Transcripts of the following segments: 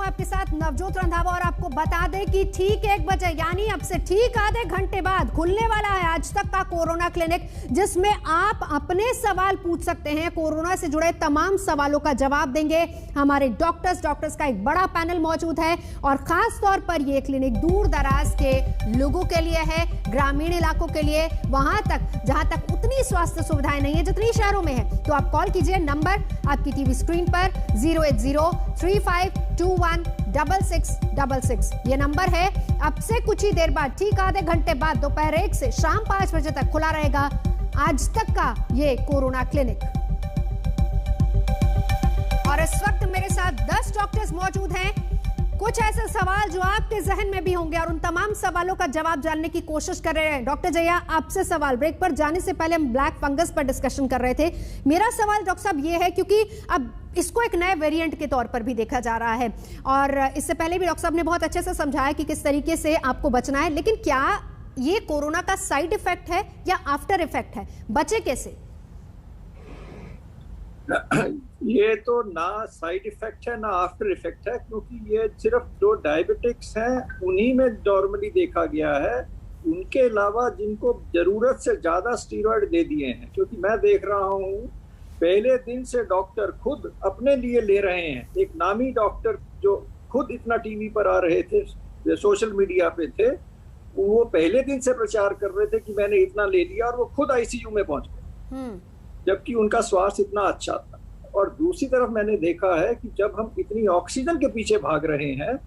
आपके साथ नवजोत रंधावा और आपको बता दें कि ठीक 1 बजे यानी अब से ठीक आधे घंटे बाद खुलने वाला है आज तक का कोरोना क्लिनिक, जिसमें आप अपने सवाल पूछ सकते हैं। कोरोना से जुड़े तमाम सवालों का जवाब देंगे हमारे डॉक्टर्स का एक बड़ा पैनल मौजूद है और खास तौर पर यह क्लिनिक दूर दराज के लोगों के लिए है, ग्रामीण इलाकों के लिए, वहां तक जहां तक उतनी स्वास्थ्य सुविधाएं नहीं है जितनी शहरों में है। तो आप कॉल कीजिए, नंबर आपकी टीवी स्क्रीन पर 08035216666 ये नंबर है। अब से कुछ ही देर बाद, ठीक आधे घंटे बाद, दोपहर 1 से शाम 5 बजे तक खुला रहेगा आज तक का ये कोरोना क्लिनिक। और इस वक्त मेरे साथ 10 डॉक्टर्स मौजूद हैं। कुछ ऐसे सवाल जो आपके जहन में भी होंगे और उन तमाम सवालों का जवाब जानने की कोशिश कर रहे हैं। डॉक्टर जया, आपसे सवाल, ब्रेक पर जाने से पहले हम ब्लैक फंगस पर डिस्कशन कर रहे थे। मेरा सवाल डॉक्टर साहब ये है, क्योंकि अब इसको एक नए वेरिएंट के तौर पर भी देखा जा रहा है और इससे पहले भी डॉक्टर साहब ने बहुत अच्छे से समझाया कि किस तरीके से आपको बचना है, लेकिन क्या ये कोरोना का साइड इफेक्ट है या आफ्टर इफेक्ट है? बचे कैसे? ये तो ना साइड इफेक्ट है ना आफ्टर इफेक्ट है, क्योंकि ये सिर्फ जो डायबिटिक्स हैं उन्हीं में नॉर्मली देखा गया है। उनके अलावा जिनको जरूरत से ज्यादा स्टीरॉयड दे दिए हैं, क्योंकि मैं देख रहा हूँ पहले दिन से डॉक्टर खुद अपने लिए ले रहे हैं। एक नामी डॉक्टर जो खुद इतना टीवी पर आ रहे थे, सोशल मीडिया पे थे, वो पहले दिन से प्रचार कर रहे थे कि मैंने इतना ले लिया और वो खुद आईसीयू में पहुंच गए, जबकि उनका स्वास्थ्य इतना अच्छा था। और दूसरी तरफ मैंने देखा है कि जब हम इतनी ऑक्सीजन के पीछे भाग रहे हैं,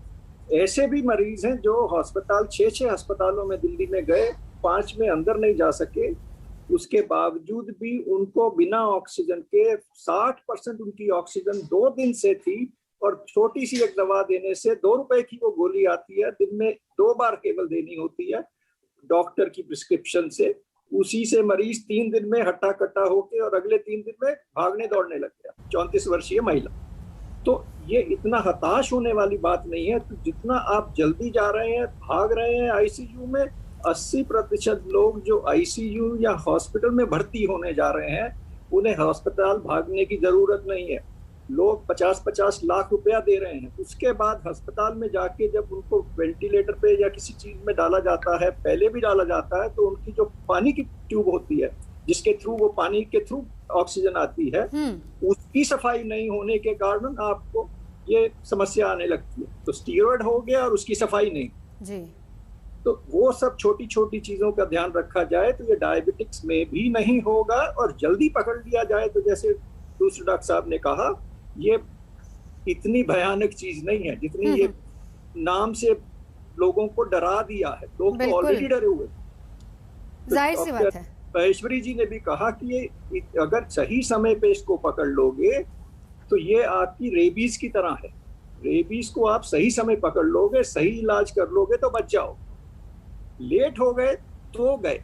ऐसे भी मरीज हैं जो अस्पताल 6 अस्पतालों में दिल्ली में गए, 5 में अंदर नहीं जा सके, उसके बावजूद भी उनको बिना ऑक्सीजन के 60% उनकी ऑक्सीजन 2 दिन से थी। और छोटी सी एक दवा देने से 2 रुपए की वो गोली आती है, दिन में 2 बार केवल देनी होती है डॉक्टर की प्रिस्क्रिप्शन से। उसी से मरीज 3 दिन में हट्टा कट्टा होके और अगले 3 दिन में भागने दौड़ने लग गया, 34 वर्षीय महिला। तो ये इतना हताश होने वाली बात नहीं है। तो जितना आप जल्दी जा रहे हैं, भाग रहे हैं आईसीयू में, 80% लोग जो आईसीयू या हॉस्पिटल में भर्ती होने जा रहे हैं, उन्हें अस्पताल भागने की जरूरत नहीं है। लोग 50-50 लाख रुपया दे रहे हैं, उसके बाद अस्पताल में जाके जब उनको वेंटिलेटर पे या किसी चीज में डाला जाता है, पहले भी डाला जाता है, तो उनकी जो पानी की ट्यूब होती है जिसके थ्रू वो पानी के थ्रू ऑक्सीजन आती है, उसकी सफाई नहीं होने के कारण आपको ये समस्या आने लगती है। तो स्टीरॉयड हो गया और उसकी सफाई नहीं जी। तो वो सब छोटी छोटी चीजों का ध्यान रखा जाए तो ये डायबिटिक्स में भी नहीं होगा। और जल्दी पकड़ लिया जाए तो जैसे दूसरे डॉक्टर साहब ने कहा, ये इतनी भयानक चीज नहीं है जितनी ये नाम से लोगों को डरा दिया है। लोग तो ऑलरेडी डरे हुए। जाहिर सी बात है। महेश्वरी जी ने भी कहा कि ये अगर सही समय पे इसको पकड़ लोगे तो ये आपकी रेबीज की तरह है। रेबीज को आप सही समय पकड़ लोगे, सही इलाज कर लोगे तो बच जाओ। लेट हो गए तो गए।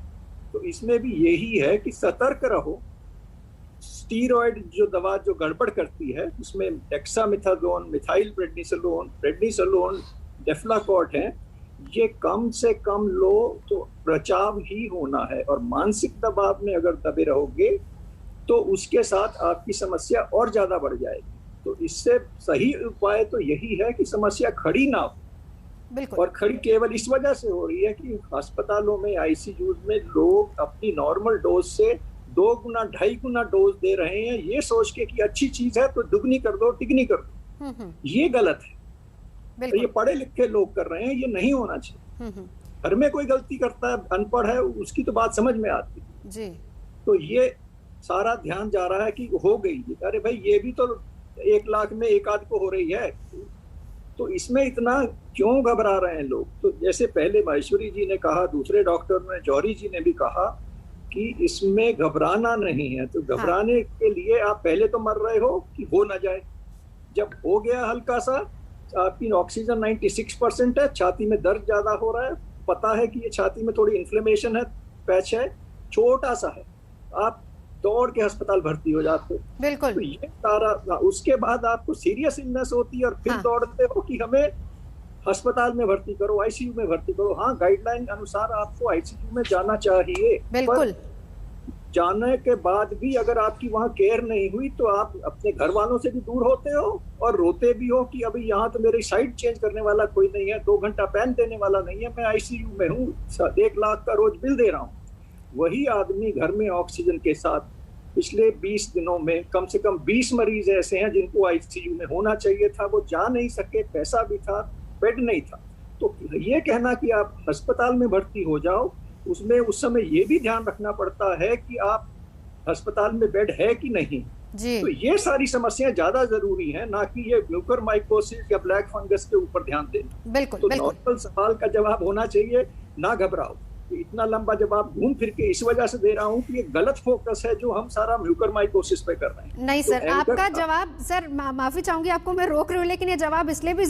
तो इसमें भी यही है कि सतर्क रहो। स्टीरॉयड जो दवा जो गड़बड़ करती है उसमें डेक्सामेथासोन, मिथाइल प्रेडनिसोलोन, डेफ्लाकॉर्ट है, ये कम से कम लो तो बचाव ही होना है। और मानसिक दबाव में अगर दबे रहोगे तो उसके साथ आपकी समस्या और ज्यादा बढ़ जाएगी। तो इससे सही उपाय तो यही है कि समस्या खड़ी ना हो। और खड़ी केवल इस वजह से हो रही है कि अस्पतालों में, आईसीयू में लोग अपनी नॉर्मल डोज से 2 गुना 2.5 गुना डोज दे रहे हैं, ये सोच के कि अच्छी चीज है तो दुगनी कर दो, तिगनी कर दो। ये गलत है। तो ये पढ़े लिखे लोग कर रहे हैं, ये नहीं होना चाहिए। घर में कोई गलती करता है, अनपढ़ है, उसकी तो बात समझ में आती है जी। तो ये सारा ध्यान जा रहा है कि हो गई, अरे भाई ये भी तो 1 लाख में 1 आध को हो रही है, तो इसमें इतना क्यों घबरा रहे हैं लोग। तो जैसे पहले महेश्वरी जी ने कहा, दूसरे डॉक्टर ने, जौहरी जी ने भी कहा कि इसमें घबराना नहीं है। तो घबराने के लिए आप पहले तो मर रहे हो कि हो ना जाए। जब हो गया हल्का सा, आपकी ऑक्सीजन 96% है, छाती में दर्द ज्यादा हो रहा है, पता है कि ये छाती में थोड़ी इन्फ्लेमेशन है, पैच है, छोटा सा है, आप दौड़ के अस्पताल भर्ती हो जाते हो। बिल्कुल। तो ये सारा, उसके बाद आपको सीरियस इलनेस होती है और फिर दौड़ते हो कि हमें अस्पताल में भर्ती करो, आईसीयू में भर्ती करो। हाँ, गाइडलाइन अनुसार आपको आईसीयू में जाना चाहिए। बिल्कुल। जाने के बाद भी अगर आपकी वहां केयर नहीं हुई तो आप अपने घर वालों से भी दूर होते हो और रोते भी हो कि अभी यहाँ तो मेरी साइड चेंज करने वाला कोई नहीं है, 2 घंटा पेन देने वाला नहीं है, मैं आईसीयू में हूँ, 1 लाख का रोज बिल दे रहा हूँ। वही आदमी घर में ऑक्सीजन के साथ पिछले 20 दिनों में कम से कम 20 मरीज ऐसे हैं जिनको आईसीयू में होना चाहिए था, वो जा नहीं सके, पैसा भी था, बेड नहीं था। तो ये कहना कि आप अस्पताल में भर्ती हो जाओ, उसमें उस समय ये भी ध्यान रखना पड़ता है कि आप अस्पताल में बेड है कि नहीं जी। तो ये सारी समस्याएं ज्यादा जरूरी हैं, ना कि ये म्यूकरमाइकोसिस या ब्लैक फंगस के ऊपर ध्यान देना। बिल्कुल, तो नॉर्मल सवाल का जवाब होना चाहिए, ना घबराओ। इतना लंबा जवाब घूम फिर के इस वजह से दे रहा हूँ कि ये गलत फोकस है जो हम सारा म्यूकरमाइकोसिस पे कर रहे हैं। नहीं सर, आपका जवाब, सर माफी चाहूंगी आपको मैं रोक रही हूँ, लेकिन ये जवाब इसलिए भी